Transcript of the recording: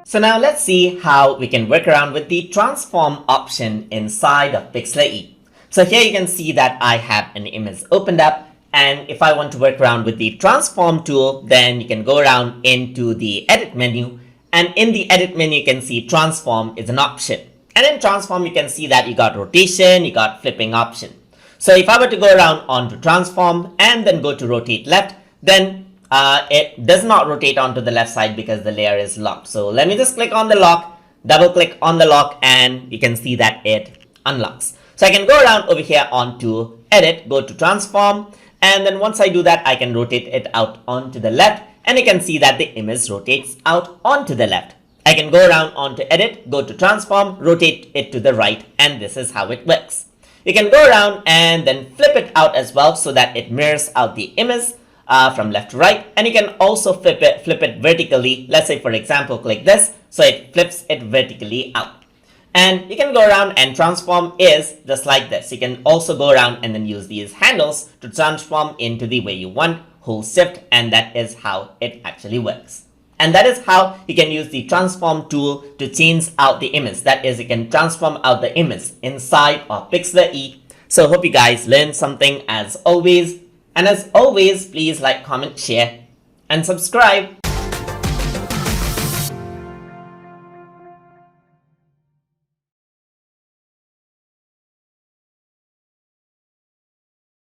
So now let's see how we can work around with the transform option inside of Pixlr E. So here you can see that I have an image opened up, and if I want to work around with the transform tool, then you can go around into the edit menu, and in the edit menu you can see transform is an option. And in transform you can see that you got rotation, you got flipping option. So if I were to go around onto transform and then go to rotate left, then it does not rotate onto the left side because the layer is locked. So let me just click on the lock, double click on the lock, and you can see that it unlocks. So I can go around over here onto edit, go to transform, and then once I do that, I can rotate it out onto the left, and you can see that the image rotates out onto the left. I can go around onto edit, go to transform, rotate it to the right, and this is how it works. You can go around and then flip it out as well so that it mirrors out the image from left to right, and you can also flip it vertically. Let's say for example click this, so it flips it vertically out. And you can go around, and transform is just like this. You can also go around and then use these handles to transform into the way you want, hold shift, and that is how it actually works. And that is how you can use the transform tool to change out the image. That is, you can transform out the image inside of Pixlr E. So hope you guys learned something as always. And as always, please like, comment, share, and subscribe.